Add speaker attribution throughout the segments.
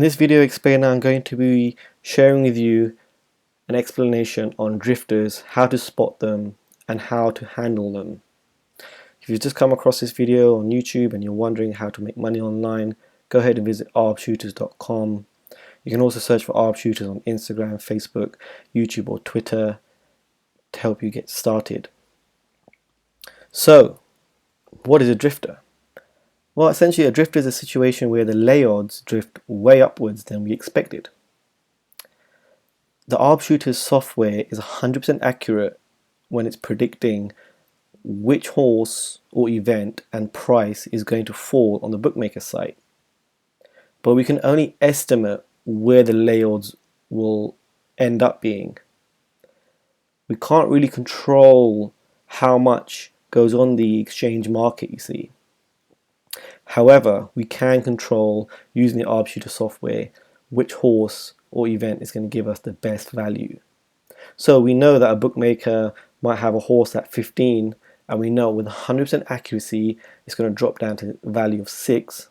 Speaker 1: In this video explainer, I'm going to be sharing with you an explanation on drifters, how to spot them and how to handle them. If you've just come across this video on YouTube and you're wondering how to make money online, go ahead and visit arbshooters.com. You can also search for Arbshooters on Instagram, Facebook, YouTube or Twitter to help you get started. So, what is a drifter? Well, essentially a drifter is a situation where the lay odds drift way upwards than we expected. The Arbitrage software is 100% accurate when it's predicting which horse or event and price is going to fall on the bookmaker site. But we can only estimate where the lay odds will end up being. We can't really control how much goes on the exchange market, you see. However, we can control, using the Arbitrage software, which horse or event is going to give us the best value. So we know that a bookmaker might have a horse at 15, and we know with 100% accuracy it's going to drop down to a value of 6.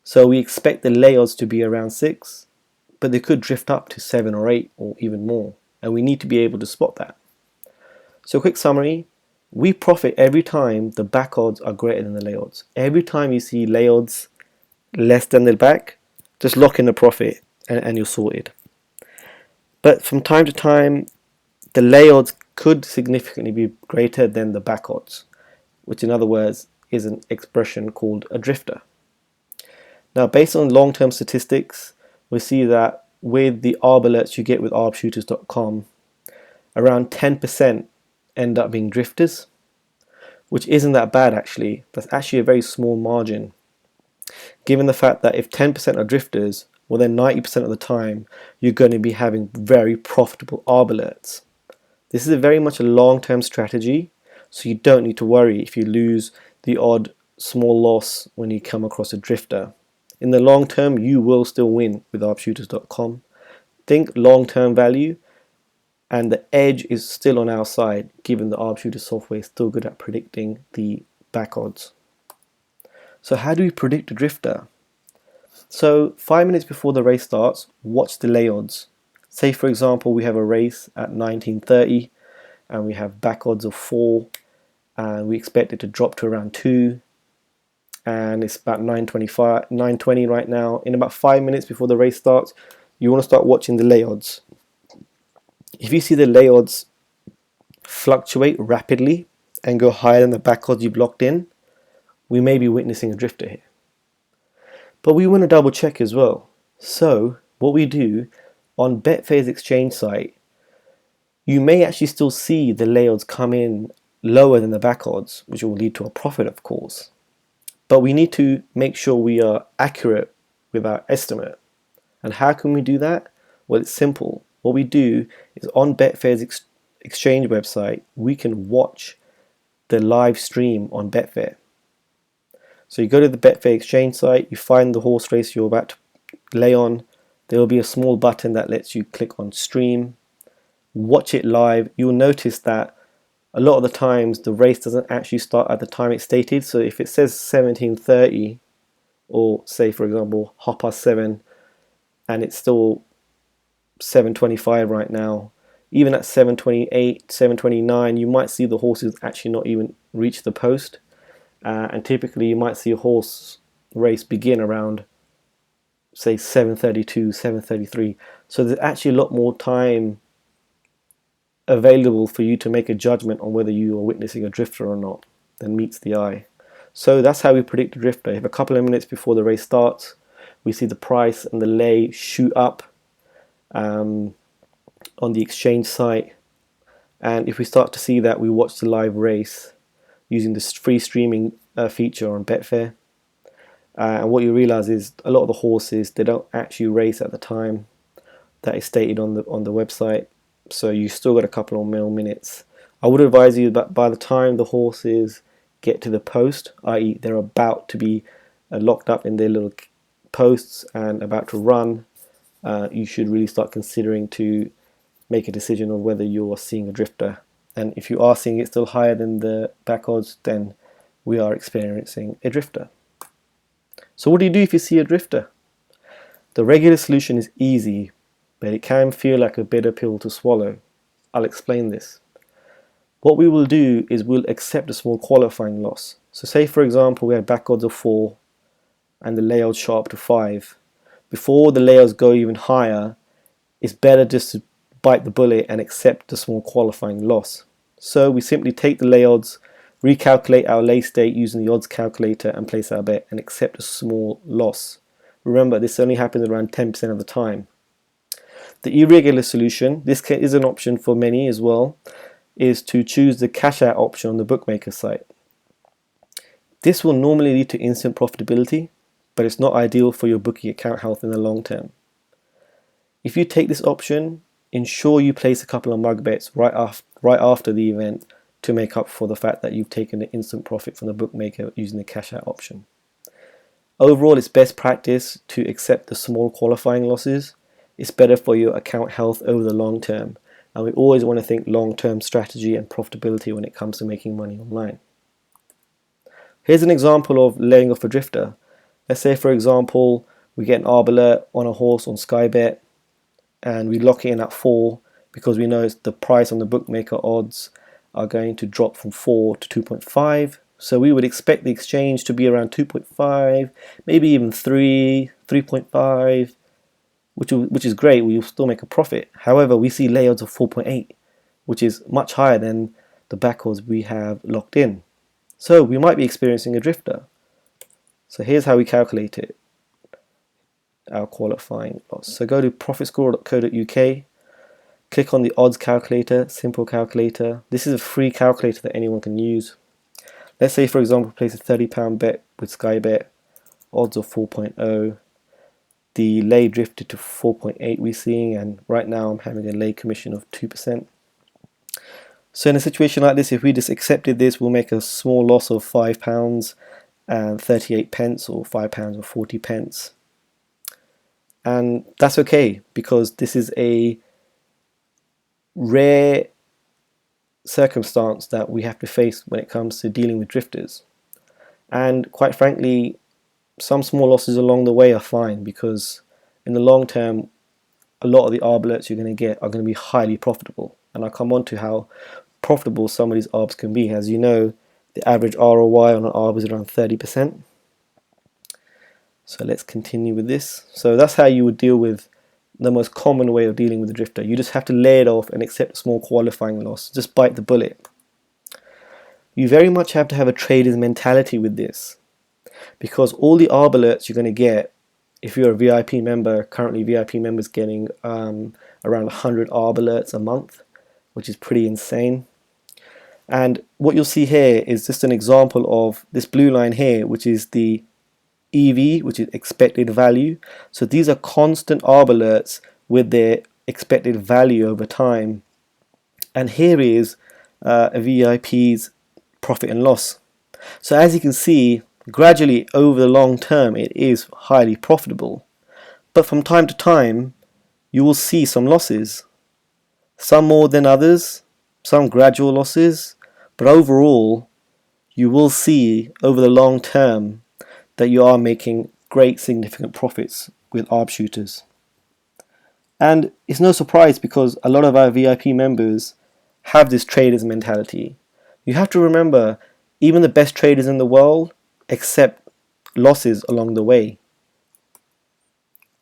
Speaker 1: So we expect the lay odds to be around 6, but they could drift up to 7 or 8 or even more, and we need to be able to spot that. So quick summary. We profit every time the back odds are greater than the lay odds. Every time you see lay odds less than the back, just lock in the profit and you're sorted. But from time to time, the lay odds could significantly be greater than the back odds, which in other words is an expression called a drifter. Now, based on long-term statistics, we see that with the arb alerts you get with arbshooters.com, around 10% end up being drifters, which isn't that bad actually. That's actually a very small margin, given the fact that if 10% are drifters, well then 90% of the time you're going to be having very profitable arb alerts. This is very much a long-term strategy, so you don't need to worry if you lose the odd small loss when you come across a drifter. In the long term, you will still win with arbshooters.com. Think long-term value, and the edge is still on our side, given the Arbitrage software is still good at predicting the back odds. So how do we predict a drifter? So 5 minutes before the race starts, watch the lay odds. Say for example we have a race at 19:30 and we have back odds of 4 and we expect it to drop to around 2, and it's about 9:20 right now. In about 5 minutes before the race starts, you want to start watching the lay odds. If you see the lay odds fluctuate rapidly and go higher than the back odds you've locked in, we may be witnessing a drifter here. But we want to double check as well. So what we do on Betfair's exchange site, you may actually still see the lay odds come in lower than the back odds, which will lead to a profit of course. But we need to make sure we are accurate with our estimate. And how can we do that? Well, it's simple. What we do is on Betfair's exchange website, we can watch the live stream on Betfair. So you go to the Betfair exchange site, you find the horse race you're about to lay on. There will be a small button that lets you click on stream, watch it live. You'll notice that a lot of the times the race doesn't actually start at the time it's stated. So if it says 17:30, or say for example 7:30, and it's still 7:25 right now, even at 7:28, 7:29, you might see the horses actually not even reach the post, and typically you might see a horse race begin around say 7:32, 7:33. So there's actually a lot more time available for you to make a judgment on whether you are witnessing a drifter or not than meets the eye. So that's how we predict a drifter. If a couple of minutes before the race starts we see the price and the lay shoot up on the exchange site, and if we start to see that, we watch the live race using this free streaming feature on Betfair, and what you realize is a lot of the horses, they don't actually race at the time that is stated on the website, so you still got a couple of more minutes. I would advise you that by the time the horses get to the post, i.e. they're about to be locked up in their little posts and about to run, you should really start considering to make a decision on whether you are seeing a drifter. And if you are seeing it still higher than the back odds, then we are experiencing a drifter. So what do you do if you see a drifter? The regular solution is easy, but it can feel like a bitter pill to swallow. I'll explain this. What we will do is we'll accept a small qualifying loss. So say for example we had back odds of 4 and the layouts shot up to 5. Before the layouts go even higher, it's better just to bite the bullet and accept the small qualifying loss. So we simply take the lay odds, recalculate our lay state using the odds calculator and place our bet and accept a small loss. Remember, this only happens around 10% of the time. The irregular solution, this is an option for many as well, is to choose the cash out option on the bookmaker site. This will normally lead to instant profitability, but it's not ideal for your bookie account health in the long term. If you take this option, ensure you place a couple of mug bets right after the event to make up for the fact that you've taken the instant profit from the bookmaker using the cash out option. Overall, it's best practice to accept the small qualifying losses. It's better for your account health over the long term, and we always want to think long-term strategy and profitability when it comes to making money online. Here's an example of laying off a drifter. Let's say for example we get an arb alert on a horse on Skybet and we lock it in at 4 because we know the price on the bookmaker odds are going to drop from 4 to 2.5. So we would expect the exchange to be around 2.5, maybe even 3, 3.5, which is great. We'll still make a profit. However, we see layouts of 4.8, which is much higher than the back odds we have locked in. So we might be experiencing a drifter. So here's how we calculate it, our qualifying loss. So go to profitscorer.co.uk, click on the odds calculator, simple calculator. This is a free calculator that anyone can use. Let's say for example place a £30 bet with Skybet, odds of 4.0. The lay drifted to 4.8 we're seeing, and right now I'm having a lay commission of 2%. So in a situation like this, if we just accepted this, we'll make a small loss of £5 and 38 pence, or £5 and 40 pence. And that's okay, because this is a rare circumstance that we have to face when it comes to dealing with drifters. And quite frankly, some small losses along the way are fine, because in the long term a lot of the arb alerts you're going to get are going to be highly profitable, and I'll come on to how profitable some of these arbs can be. As you know, the average ROI on an arb is around 30%. So let's continue with this. So that's how you would deal with the most common way of dealing with the drifter. You just have to lay it off and accept a small qualifying loss. Just bite the bullet. You very much have to have a trader's mentality with this, because all the arb alerts you're going to get, if you're a VIP member, currently VIP members getting around 100 arb alerts a month, which is pretty insane. And what you'll see here is just an example of this blue line here, which is the EV, which is expected value. So these are constant arb alerts with their expected value over time. And here is a VIP's profit and loss. So as you can see, gradually over the long term it is highly profitable, but from time to time you will see some losses, some more than others, some gradual losses, but overall you will see over the long term that you are making great significant profits with arb shooters. And it's no surprise, because a lot of our VIP members have this trader's mentality. You have to remember, even the best traders in the world accept losses along the way.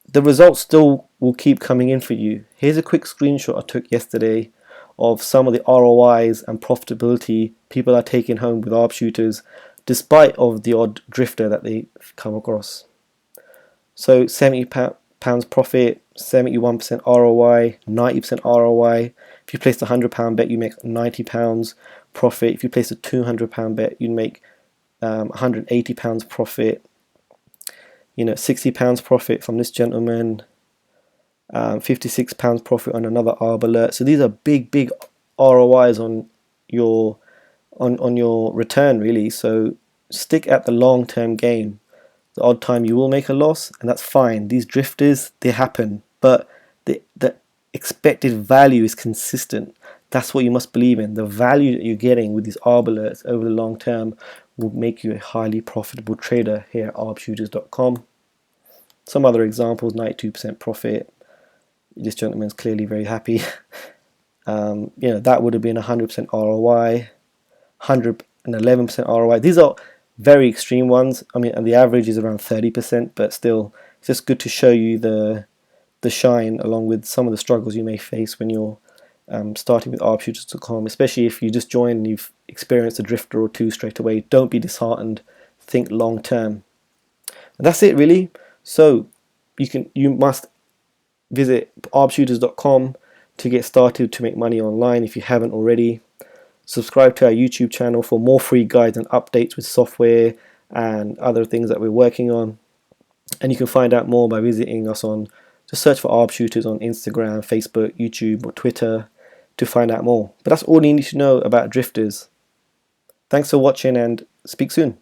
Speaker 1: The results still will keep coming in for you. Here's a quick screenshot I took yesterday of some of the ROIs and profitability people are taking home with arb shooters, despite of the odd drifter that they come across. So £70 profit, 71% ROI, 90% ROI. If you place a £100 bet, you make £90 profit. If you place a £200 bet, you make £180 profit. You know, £60 profit from this gentleman, £56 profit on another arb alert. So these are big ROIs on your return, really. So stick at the long-term game. The odd time you will make a loss, and that's fine. These drifters, they happen, but the expected value is consistent. That's what you must believe in. The value that you're getting with these arb alerts over the long term will make you a highly profitable trader here at arbshooters.com. Some other examples: 92% profit. This gentleman's clearly very happy. That would have been 100% ROI, 111% ROI. These are very extreme ones. I mean, and the average is around 30%, but still, it's just good to show you the shine along with some of the struggles you may face when you're starting with Arbitrage.com, especially if you just join and you've experienced a drifter or two straight away. Don't be disheartened. Think long term. And that's it, really. So you must visit arbshooters.com to get started to make money online if you haven't already. Subscribe to our YouTube channel for more free guides and updates with software and other things that we're working on. And you can find out more by visiting us just search for Arbshooters on Instagram, Facebook, YouTube, or Twitter to find out more. But that's all you need to know about drifters. Thanks for watching and speak soon.